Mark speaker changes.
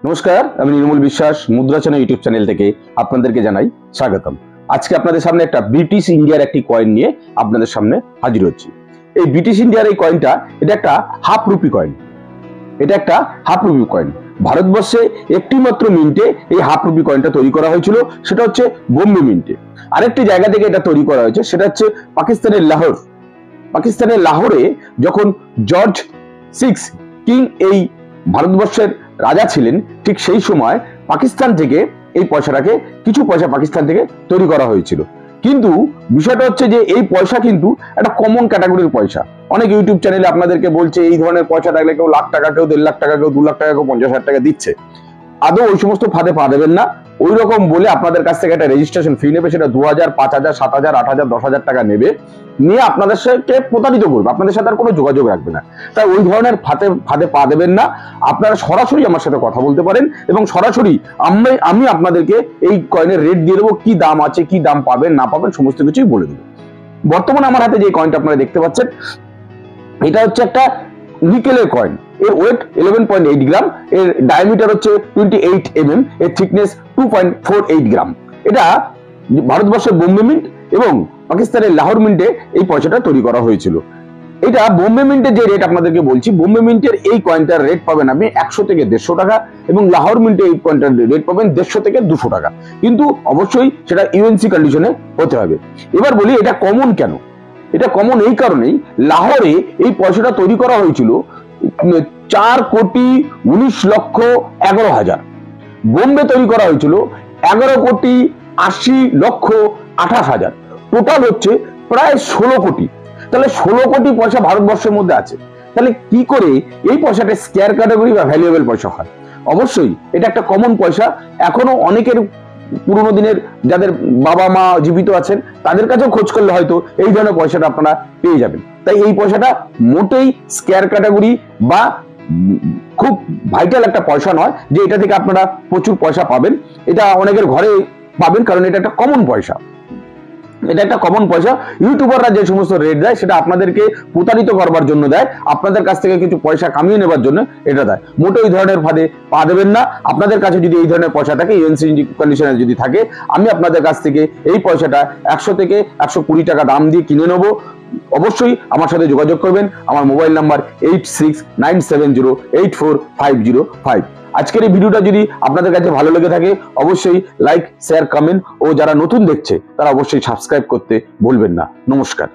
Speaker 1: নমস্কার, আমি নির্মল বিশ্বাস মুদ্রা চ্যানেল ইউটিউব চ্যানেল থেকে আপনাদেরকে জানাই স্বাগতম। আজকে আপনাদের সামনে একটা ব্রিটিশ ইন্ডিয়ার একটি কয়েন নিয়ে আপনাদের সামনে হাজির হচ্ছি। এই ব্রিটিশ ইন্ডিয়ার এই কয়েনটা এটা একটা হাফ রুপি কয়েন। এটা একটা হাফ রুপি কয়েন। ভারতবর্ষে একটি মাত্র মিন্টে এই হাফ রুপি কয়েনটা তৈরি করা হয়েছিল, সেটা হচ্ছে বোম্বে মিন্টে। আরেকটি জায়গা থেকে এটা তৈরি করা হয়েছে, সেটা হচ্ছে পাকিস্তানের লাহোর। পাকিস্তানের লাহোরে যখন জর্জ সিক্স কিং এই ভারতবর্ষের রাজা ছিলেন, ঠিক সেই সময় পাকিস্তান থেকে এই পয়সাটাকে কিছু পয়সা পাকিস্তান থেকে তৈরি করা হয়েছিল। কিন্তু বিষয়টা হচ্ছে যে এই পয়সা কিন্তু একটা কমন ক্যাটাগরির পয়সা। অনেক ইউটিউব চ্যানেলে আপনাদেরকে বলছে এই ধরনের পয়সা থাকলে কেউ লাখ টাকা, কেউ 1.5 লাখ টাকা, কেউ 2 লাখ টাকা, কেউ 50,000 টাকা দিচ্ছে। আদৌ ওই সমস্ত ফাঁদে পা দেবেন না। ওই রকম বলে আপনাদের কাছ থেকে একটা রেজিস্ট্রেশন ফি নেবে, সেটা 2,000, 5,000, 7,000, 8,000, 10,000 টাকা নেবে, নিয়ে আপনাদের সাথে প্রতারিত করবে, আপনাদের সাথে আর কোনো যোগাযোগ রাখবে না। তাই ওই ধরনের ফাঁদে পা দেবেন না। আপনারা সরাসরি আমার সাথে কথা বলতে পারেন এবং সরাসরি আমি আপনাদেরকে এই কয়েনের রেট দিয়ে দেবো, কি দাম আছে, কি দাম পাবেন না পাবেন সমস্ত কিছুই বলে দেবো। বর্তমানে আমার হাতে যে কয়েনটা আপনারা দেখতে পাচ্ছেন, এটা হচ্ছে একটা নিকেলের কয়েন। এর ওয়েট 11.8 গ্রাম, এর ডায়ামিটার হচ্ছে 28 mm, এর থিকনেস 2.48 গ্রাম। এটা ভারতবর্ষের বোম্বে মিন্ট এবং পাকিস্তানের লাহোর মিন্টে এই পয়সাটা তৈরি করা হয়েছিল। এটা বোম্বে মিন্টের যে রেট আপনাদেরকে বলছি, বোম্বে মিন্টের এই কয়েনটার রেট পাবেন আপনি 100 থেকে 150 টাকা এবং লাহোর মিন্টে এই কয়েনটার রেট পাবেন 150 থেকে 200 টাকা। কিন্তু অবশ্যই সেটা ইউএনসি কন্ডিশনে হতে হবে। এবার বলি এটা কমন কেন। এটা কমন এই কারণেই, লাহোরে এই পয়সাটা তৈরি করা হয়েছিল 4,19,11,000। বোম্বে তৈরি করা হয়েছিল 11,80,28,000। টোটাল হচ্ছে প্রায় 16 কোটি। তাহলে 16 কোটি পয়সা ভারতবর্ষের মধ্যে আছে। তাহলে কি করে এই পয়সাটা স্কেয়ার ক্যাটাগরি বা ভ্যালুয়েবল পয়সা হয়? অবশ্যই এটা একটা কমন পয়সা। এখনো অনেকের পুরোনো দিনের যাদের বাবা মা জীবিত আছেন তাদের কাছেও খোঁজ করলে হয়তো এই ধরনের পয়সাটা আপনারা পেয়ে যাবেন। তাই এই পয়সাটা মোটেই স্কেয়ার ক্যাটাগরি বা খুব ভাইটাল একটা পয়সা নয় যে এটা থেকে আপনারা প্রচুর পয়সা পাবেন। এটা অনেকের ঘরে পাবেন, কারণ এটা একটা কমন পয়সা। এটা একটা কমন পয়সা। ইউটিউবাররা যে সমস্ত রেট দেয় সেটা আপনাদেরকে প্রতারিত করবার জন্য দেয়, আপনাদের কাছ থেকে কিছু পয়সা কামিয়ে নেবার জন্য এটা দেয়। মোটে ওই ধরনের ফাঁদে পা দেবেন না। আপনাদের কাছে যদি এই ধরনের পয়সা থাকে, ইউএনসি কন্ডিশনে যদি থাকে, আমি আপনাদের কাছ থেকে এই পয়সাটা 100 থেকে 120 টাকা দাম দিয়ে কিনে নেবো। অবশ্যই আমার সাথে যোগাযোগ করবেন। আমার মোবাইল নাম্বার 8697084505। আজকের এই ভিডিওটা যদি আপনাদের কাছে ভালো লেগে থাকে, অবশ্যই লাইক, শেয়ার, কমেন্ট ও যারা নতুন দেখছে তারা অবশ্যই সাবস্ক্রাইব করতে ভুলবেন না। নমস্কার।